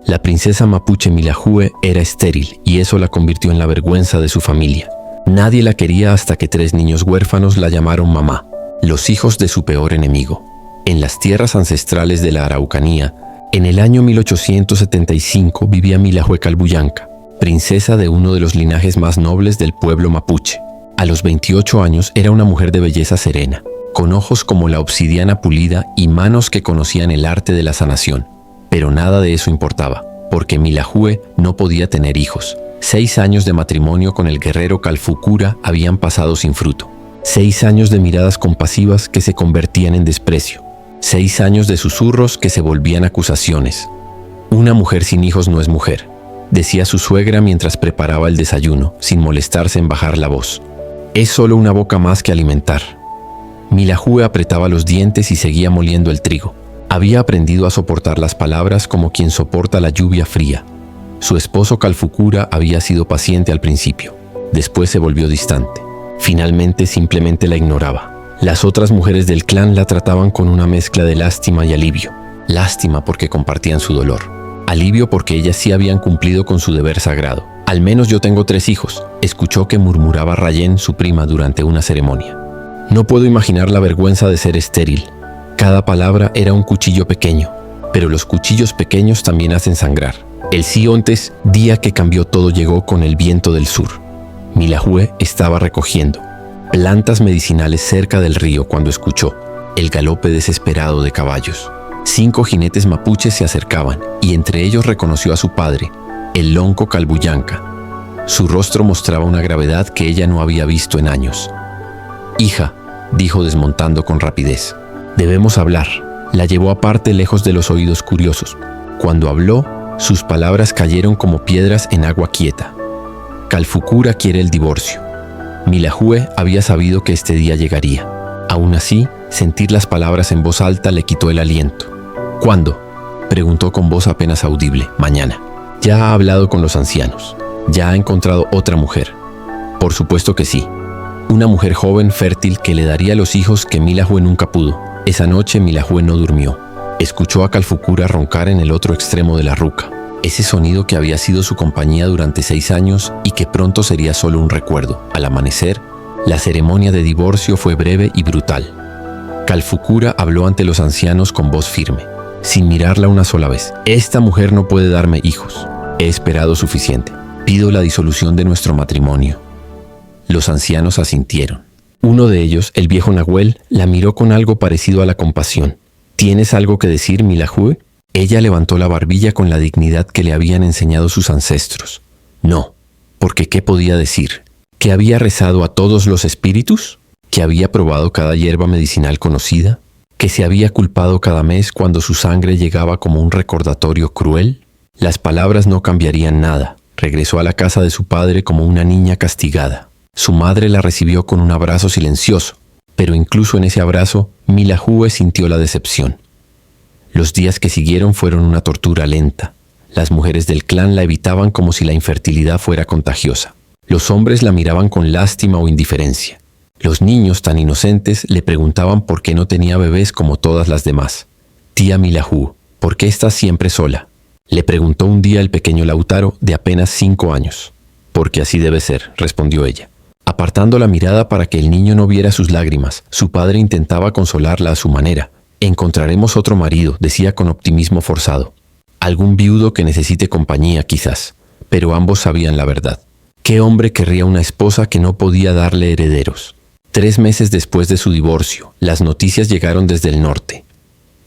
La princesa mapuche Milahue era estéril y eso la convirtió en la vergüenza de su familia. Nadie la quería hasta que 3 niños huérfanos la llamaron mamá, los hijos de su peor enemigo. En las tierras ancestrales de la Araucanía, en el año 1875 vivía Milahue Calbuyanca, princesa de uno de los linajes más nobles del pueblo mapuche. A los 28 años era una mujer de belleza serena, con ojos como la obsidiana pulida y manos que conocían el arte de la sanación. Pero nada de eso importaba, porque Milahue no podía tener hijos. 6 años de matrimonio con el guerrero Calfucura habían pasado sin fruto. 6 años de miradas compasivas que se convertían en desprecio. 6 años de susurros que se volvían acusaciones. Una mujer sin hijos no es mujer, decía su suegra mientras preparaba el desayuno, sin molestarse en bajar la voz. Es solo una boca más que alimentar. Milahue apretaba los dientes y seguía moliendo el trigo. Había aprendido a soportar las palabras como quien soporta la lluvia fría. Su esposo Calfucura había sido paciente al principio. Después se volvió distante. Finalmente simplemente la ignoraba. Las otras mujeres del clan la trataban con una mezcla de lástima y alivio. Lástima porque compartían su dolor. Alivio porque ellas sí habían cumplido con su deber sagrado. Al menos yo tengo 3 hijos, escuchó que murmuraba Rayen, su prima, durante una ceremonia. No puedo imaginar la vergüenza de ser estéril. Cada palabra era un cuchillo pequeño, pero los cuchillos pequeños también hacen sangrar. El Siontes, día que cambió todo, llegó con el viento del sur. Milahue estaba recogiendo plantas medicinales cerca del río cuando escuchó el galope desesperado de caballos. 5 jinetes mapuches se acercaban y entre ellos reconoció a su padre, el lonco Calbuyanca. Su rostro mostraba una gravedad que ella no había visto en años. «Hija», dijo desmontando con rapidez, «debemos hablar». La llevó aparte lejos de los oídos curiosos. Cuando habló, sus palabras cayeron como piedras en agua quieta. Calfucura quiere el divorcio. Milahue había sabido que este día llegaría. Aún así, sentir las palabras en voz alta le quitó el aliento. «¿Cuándo?», preguntó con voz apenas audible. «Mañana». «¿Ya ha hablado con los ancianos? ¿Ya ha encontrado otra mujer?». «Por supuesto que sí. Una mujer joven, fértil, que le daría los hijos que Milahue nunca pudo». Esa noche Milahue no durmió. Escuchó a Calfucura roncar en el otro extremo de la ruca. Ese sonido que había sido su compañía durante 6 años y que pronto sería solo un recuerdo. Al amanecer, la ceremonia de divorcio fue breve y brutal. Calfucura habló ante los ancianos con voz firme, sin mirarla una sola vez. «Esta mujer no puede darme hijos. He esperado suficiente. Pido la disolución de nuestro matrimonio». Los ancianos asintieron. Uno de ellos, el viejo Nahuel, la miró con algo parecido a la compasión. «¿Tienes algo que decir, Milahue?». Ella levantó la barbilla con la dignidad que le habían enseñado sus ancestros. «No, porque ¿qué podía decir? ¿Que había rezado a todos los espíritus? ¿Que había probado cada hierba medicinal conocida? ¿Que se había culpado cada mes cuando su sangre llegaba como un recordatorio cruel?». Las palabras no cambiarían nada. Regresó a la casa de su padre como una niña castigada. Su madre la recibió con un abrazo silencioso, pero incluso en ese abrazo, Milahue sintió la decepción. Los días que siguieron fueron una tortura lenta. Las mujeres del clan la evitaban como si la infertilidad fuera contagiosa. Los hombres la miraban con lástima o indiferencia. Los niños, tan inocentes, le preguntaban por qué no tenía bebés como todas las demás. «Tía Milahue, ¿por qué estás siempre sola?», le preguntó un día el pequeño Lautaro, de apenas 5 años. «Porque así debe ser», respondió ella. Apartando la mirada para que el niño no viera sus lágrimas, su padre intentaba consolarla a su manera. «Encontraremos otro marido», decía con optimismo forzado. «Algún viudo que necesite compañía, quizás». Pero ambos sabían la verdad. ¿Qué hombre querría una esposa que no podía darle herederos? 3 meses después de su divorcio, las noticias llegaron desde el norte.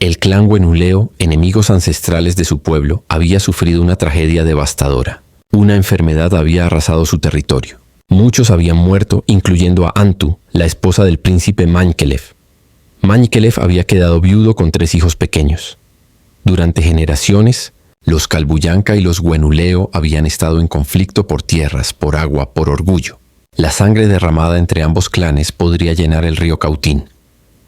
El clan Huenuleo, enemigos ancestrales de su pueblo, había sufrido una tragedia devastadora. Una enfermedad había arrasado su territorio. Muchos habían muerto, incluyendo a Antu, la esposa del príncipe Mañkelev. Mañkelev había quedado viudo con 3 hijos pequeños. Durante generaciones, los Calbuyanca y los Huenuleo habían estado en conflicto por tierras, por agua, por orgullo. La sangre derramada entre ambos clanes podría llenar el río Cautín.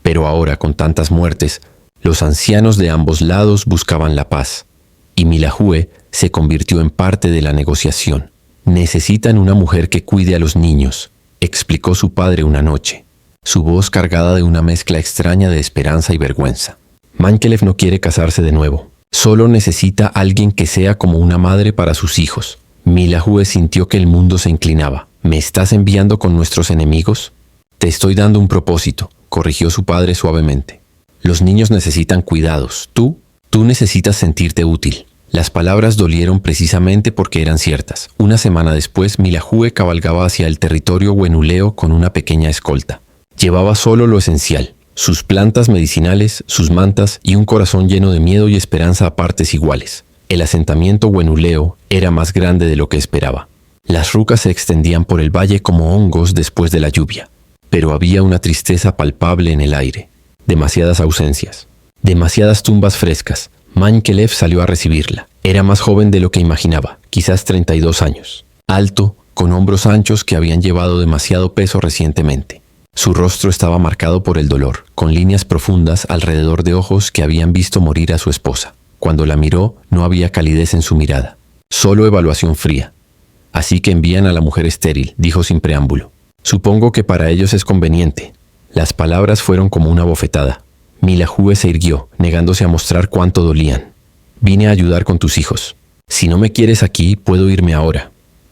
Pero ahora, con tantas muertes, los ancianos de ambos lados buscaban la paz, y Milahue se convirtió en parte de la negociación. «Necesitan una mujer que cuide a los niños», explicó su padre una noche, su voz cargada de una mezcla extraña de esperanza y vergüenza. «Mañkelev no quiere casarse de nuevo. Solo necesita alguien que sea como una madre para sus hijos. Milahue sintió que el mundo se inclinaba. ¿Me estás enviando con nuestros enemigos? Te estoy dando un propósito, corrigió su padre suavemente. Los niños necesitan cuidados. Tú necesitas sentirte útil. Las palabras dolieron precisamente porque eran ciertas. Una semana después, Milahue cabalgaba hacia el territorio wenuleo con una pequeña escolta. Llevaba solo lo esencial: sus plantas medicinales, sus mantas y un corazón lleno de miedo y esperanza a partes iguales. El asentamiento wenuleo era más grande de lo que esperaba. Las rucas se extendían por el valle como hongos después de la lluvia. Pero había una tristeza palpable en el aire. Demasiadas ausencias. Demasiadas tumbas frescas. Mankelev salió a recibirla. Era más joven de lo que imaginaba, quizás 32 años. Alto, con hombros anchos que habían llevado demasiado peso recientemente. Su rostro estaba marcado por el dolor, con líneas profundas alrededor de ojos que habían visto morir a su esposa. Cuando la miró, no había calidez en su mirada, solo evaluación fría. Así que envían a la mujer estéril, dijo sin preámbulo. Supongo que para ellos es conveniente. Las palabras fueron como una bofetada. Milahue se irguió, negándose a mostrar cuánto dolían. Vine a ayudar con tus hijos. Si no me quieres aquí, puedo irme ahora.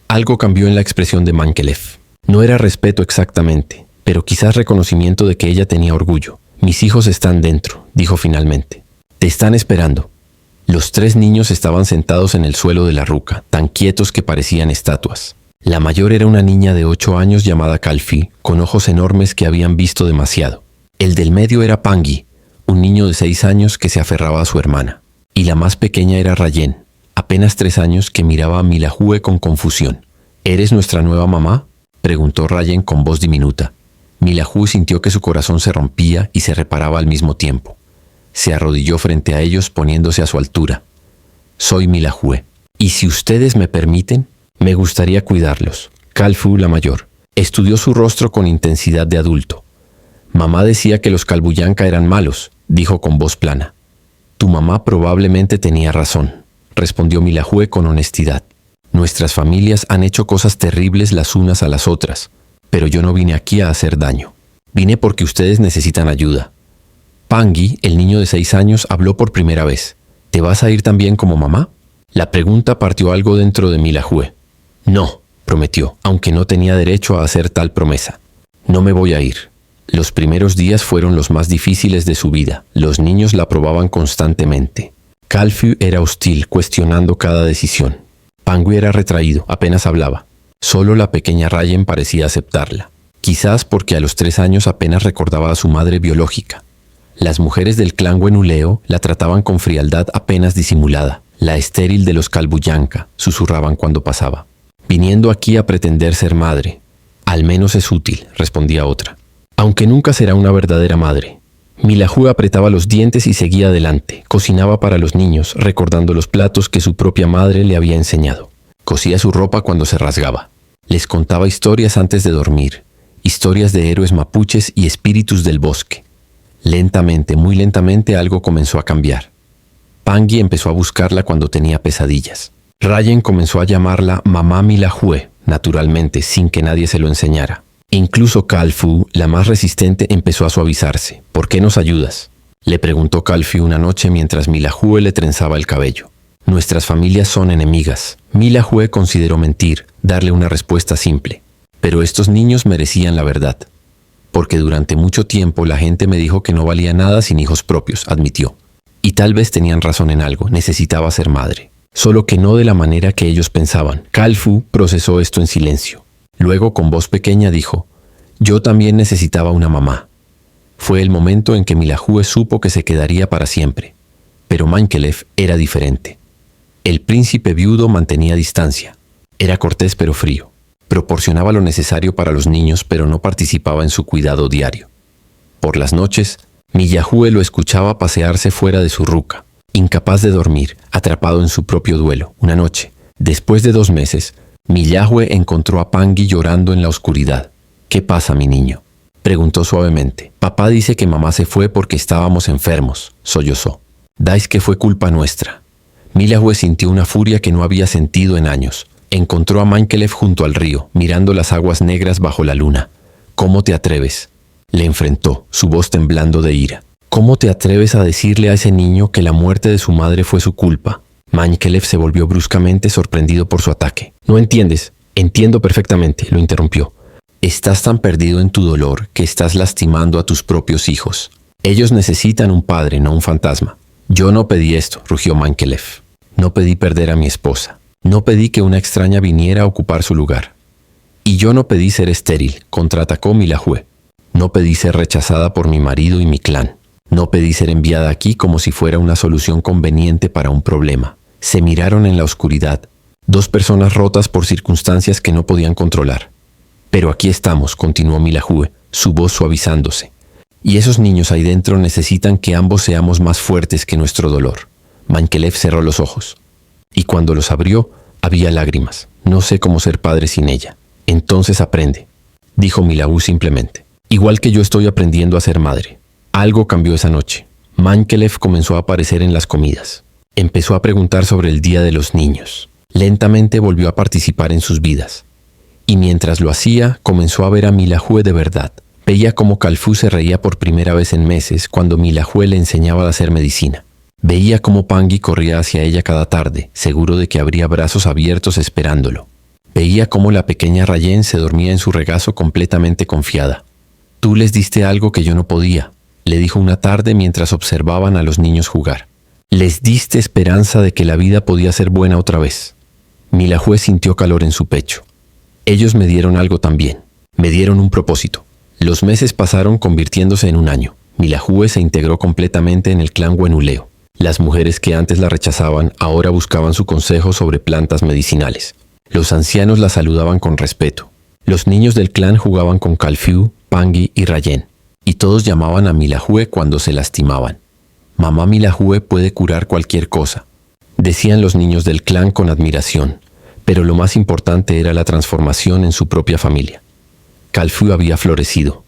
Algo cambió en la expresión de Mankelev. No era respeto exactamente, pero quizás reconocimiento de que ella tenía orgullo. Mis hijos están dentro, dijo finalmente. Te están esperando. Los 3 niños estaban sentados en el suelo de la ruca, tan quietos que parecían estatuas. La mayor era una niña de 8 años llamada Kalfi, con ojos enormes que habían visto demasiado. El del medio era Pangi, un niño de 6 años que se aferraba a su hermana. Y la más pequeña era Rayen, apenas 3 años, que miraba a Milahue con confusión. ¿Eres nuestra nueva mamá?, preguntó Rayen con voz diminuta. Milahue sintió que su corazón se rompía y se reparaba al mismo tiempo. Se arrodilló frente a ellos poniéndose a su altura. Soy Milahue. Y si ustedes me permiten, me gustaría cuidarlos. Kalfu, la mayor, estudió su rostro con intensidad de adulto. Mamá decía que los Kalbuyanka eran malos, dijo con voz plana. Tu mamá probablemente tenía razón, respondió Milahue con honestidad. Nuestras familias han hecho cosas terribles las unas a las otras, pero yo no vine aquí a hacer daño. Vine porque ustedes necesitan ayuda. Pangi, el niño de 6 años, habló por primera vez. ¿Te vas a ir también como mamá? La pregunta partió algo dentro de Milahue. No, prometió, aunque no tenía derecho a hacer tal promesa. No me voy a ir. Los primeros días fueron los más difíciles de su vida. Los niños la probaban constantemente. Kalfu era hostil, cuestionando cada decisión. Pangi era retraído, apenas hablaba. Solo la pequeña Rayen parecía aceptarla. Quizás porque a los 3 años apenas recordaba a su madre biológica. Las mujeres del clan wenuleo la trataban con frialdad apenas disimulada. La estéril de los Kalbuyanka, susurraban cuando pasaba. Viniendo aquí a pretender ser madre. Al menos es útil, respondía otra. Aunque nunca será una verdadera madre. Milahue apretaba los dientes y seguía adelante. Cocinaba para los niños, recordando los platos que su propia madre le había enseñado. Cosía su ropa cuando se rasgaba. Les contaba historias antes de dormir. Historias de héroes mapuches y espíritus del bosque. Lentamente, muy lentamente, algo comenzó a cambiar. Pangi empezó a buscarla cuando tenía pesadillas. Rayen comenzó a llamarla Mamá Milahue, naturalmente, sin que nadie se lo enseñara. Incluso Kalfu, la más resistente, empezó a suavizarse. ¿Por qué nos ayudas?, le preguntó Kalfu una noche mientras Milahue le trenzaba el cabello. Nuestras familias son enemigas. Milahue consideró mentir, darle una respuesta simple. Pero estos niños merecían la verdad. Porque durante mucho tiempo la gente me dijo que no valía nada sin hijos propios, admitió. Y tal vez tenían razón en algo, necesitaba ser madre. Solo que no de la manera que ellos pensaban. Kalfu procesó esto en silencio. Luego, con voz pequeña, dijo, yo también necesitaba una mamá. Fue el momento en que Milahue supo que se quedaría para siempre. Pero Mankelev era diferente. El príncipe viudo mantenía distancia. Era cortés pero frío. Proporcionaba lo necesario para los niños, pero no participaba en su cuidado diario. Por las noches, Milahue lo escuchaba pasearse fuera de su ruca, incapaz de dormir, atrapado en su propio duelo. Una noche, después de 2 meses, Milahue encontró a Pangi llorando en la oscuridad. ¿Qué pasa, mi niño?, preguntó suavemente. Papá dice que mamá se fue porque estábamos enfermos, sollozó. Dais que fue culpa nuestra. Milahue sintió una furia que no había sentido en años. Encontró a Mankelev junto al río, mirando las aguas negras bajo la luna. ¿Cómo te atreves?, le enfrentó, su voz temblando de ira. ¿Cómo te atreves a decirle a ese niño que la muerte de su madre fue su culpa? Mengelev se volvió bruscamente, sorprendido por su ataque. No entiendes. Entiendo perfectamente, lo interrumpió. Estás tan perdido en tu dolor que estás lastimando a tus propios hijos. Ellos necesitan un padre, no un fantasma. Yo no pedí esto, rugió Mengelev. No pedí perder a mi esposa. No pedí que una extraña viniera a ocupar su lugar. Y yo no pedí ser estéril, contraatacó Milahue. No pedí ser rechazada por mi marido y mi clan. No pedí ser enviada aquí como si fuera una solución conveniente para un problema. Se miraron en la oscuridad, dos personas rotas por circunstancias que no podían controlar. Pero aquí estamos, continuó Milahue, su voz suavizándose. Y esos niños ahí dentro necesitan que ambos seamos más fuertes que nuestro dolor. Mengelev cerró los ojos. Y cuando los abrió, había lágrimas. No sé cómo ser padre sin ella. Entonces aprende, dijo Milahue simplemente. Igual que yo estoy aprendiendo a ser madre. Algo cambió esa noche. Mengelev comenzó a aparecer en las comidas. Empezó a preguntar sobre el Día de los Niños. Lentamente volvió a participar en sus vidas. Y mientras lo hacía, comenzó a ver a Milahue de verdad. Veía cómo Kalfu se reía por primera vez en meses cuando Milahue le enseñaba a hacer medicina. Veía cómo Pangi corría hacia ella cada tarde, seguro de que habría brazos abiertos esperándolo. Veía cómo la pequeña Rayen se dormía en su regazo completamente confiada. Tú les diste algo que yo no podía, le dijo una tarde mientras observaban a los niños jugar. Les diste esperanza de que la vida podía ser buena otra vez. Milahue sintió calor en su pecho. Ellos me dieron algo también. Me dieron un propósito. Los meses pasaron convirtiéndose en un año. Milahue se integró completamente en el clan Wenuleo. Las mujeres que antes la rechazaban ahora buscaban su consejo sobre plantas medicinales. Los ancianos la saludaban con respeto. Los niños del clan jugaban con Kalfu, Pangi y Rayen. Y todos llamaban a Milahue cuando se lastimaban. Mamá Milahue puede curar cualquier cosa, decían los niños del clan con admiración, pero lo más importante era la transformación en su propia familia. Kalfu había florecido,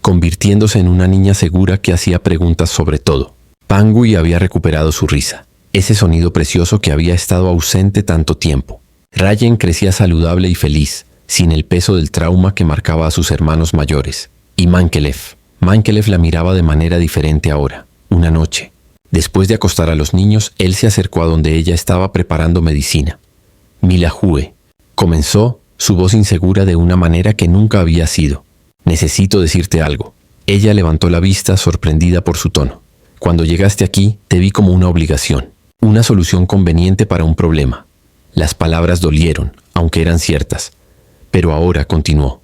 convirtiéndose en una niña segura que hacía preguntas sobre todo. Pangui había recuperado su risa, ese sonido precioso que había estado ausente tanto tiempo. Rayen crecía saludable y feliz, sin el peso del trauma que marcaba a sus hermanos mayores. Y Mengelev la miraba de manera diferente ahora. Una noche, después de acostar a los niños, él se acercó a donde ella estaba preparando medicina. Milahue, comenzó, su voz insegura de una manera que nunca había sido. Necesito decirte algo. Ella levantó la vista, sorprendida por su tono. Cuando llegaste aquí, te vi como una obligación, una solución conveniente para un problema. Las palabras dolieron, aunque eran ciertas. Pero ahora, continuó,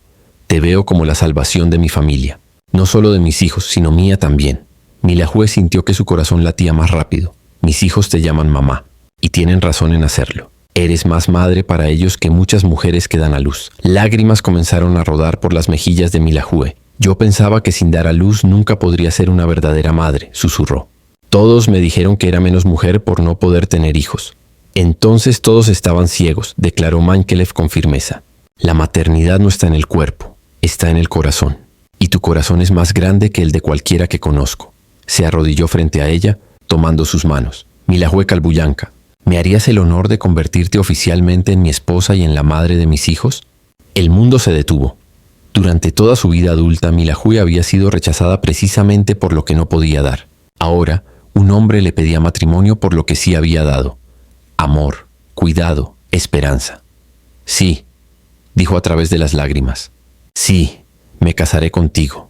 te veo como la salvación de mi familia. No solo de mis hijos, sino mía también. Milahue sintió que su corazón latía más rápido. Mis hijos te llaman mamá, y tienen razón en hacerlo. Eres más madre para ellos que muchas mujeres que dan a luz. Lágrimas comenzaron a rodar por las mejillas de Milahue. Yo pensaba que sin dar a luz nunca podría ser una verdadera madre, susurró. Todos me dijeron que era menos mujer por no poder tener hijos. Entonces todos estaban ciegos, declaró Mengelev con firmeza. La maternidad no está en el cuerpo, está en el corazón. Y tu corazón es más grande que el de cualquiera que conozco. Se arrodilló frente a ella, tomando sus manos. Milahue Kalbuyanka, ¿me harías el honor de convertirte oficialmente en mi esposa y en la madre de mis hijos? El mundo se detuvo. Durante toda su vida adulta, Milahue había sido rechazada precisamente por lo que no podía dar. Ahora, un hombre le pedía matrimonio por lo que sí había dado. Amor, cuidado, esperanza. Sí, dijo a través de las lágrimas. Sí, me casaré contigo.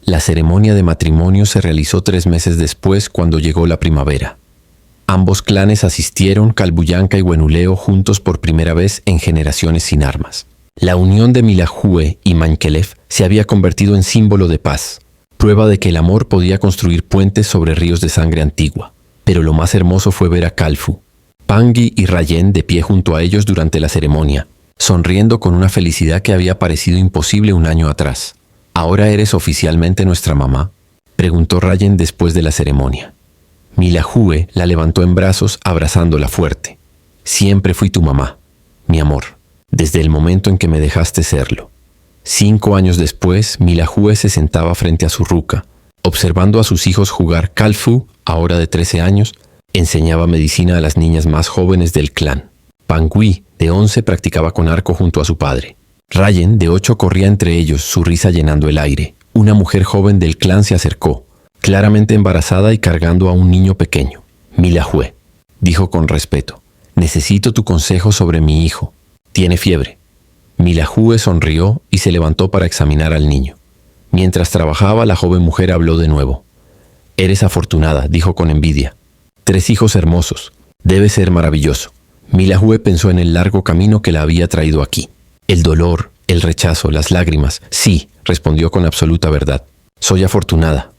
La ceremonia de matrimonio se realizó 3 meses después, cuando llegó la primavera. Ambos clanes asistieron, Kalbuyanka y Wenuleo, juntos por primera vez en generaciones sin armas. La unión de Milahue y Mengelev se había convertido en símbolo de paz, prueba de que el amor podía construir puentes sobre ríos de sangre antigua. Pero lo más hermoso fue ver a Kalfu, Pangi y Rayen de pie junto a ellos durante la ceremonia, sonriendo con una felicidad que había parecido imposible un año atrás. ¿Ahora eres oficialmente nuestra mamá?, preguntó Rayen después de la ceremonia. Milahue la levantó en brazos, abrazándola fuerte. Siempre fui tu mamá, mi amor, desde el momento en que me dejaste serlo. 5 años después, Milahue se sentaba frente a su ruca, observando a sus hijos jugar. Kalfu, ahora de 13 años, enseñaba medicina a las niñas más jóvenes del clan. Pangui, de 11, practicaba con arco junto a su padre. Rayen, de 8, corría entre ellos, su risa llenando el aire. Una mujer joven del clan se acercó. claramente embarazada y cargando a un niño pequeño. Milahue, dijo con respeto, necesito tu consejo sobre mi hijo. Tiene fiebre. Milahue sonrió y se levantó para examinar al niño. Mientras trabajaba, la joven mujer habló de nuevo. Eres afortunada, dijo con envidia. 3 hijos hermosos. Debe ser maravilloso. Milahue pensó en el largo camino que la había traído aquí. El dolor, el rechazo, las lágrimas. Sí, respondió con absoluta verdad. Soy afortunada.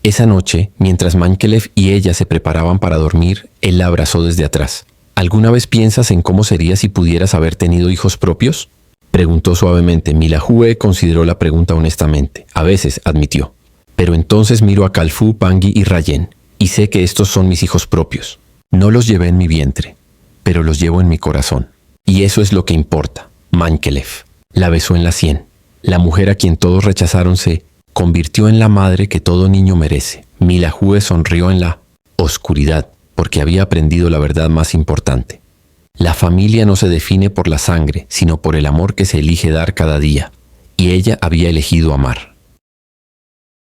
Esa noche, mientras Mankelev y ella se preparaban para dormir, él la abrazó desde atrás. ¿Alguna vez piensas en cómo sería si pudieras haber tenido hijos propios? Preguntó suavemente. Milahue consideró la pregunta honestamente. A veces, admitió. Pero entonces miro a Kalfu, Pangui y Rayen, y sé que estos son mis hijos propios. No los llevé en mi vientre, pero los llevo en mi corazón. Y eso es lo que importa. Mankelev. La besó en la sien. La mujer a quien todos rechazaron se convirtió en la madre que todo niño merece. Milahue sonrió en la oscuridad, porque había aprendido la verdad más importante. La familia no se define por la sangre, sino por el amor que se elige dar cada día. Y ella había elegido amar.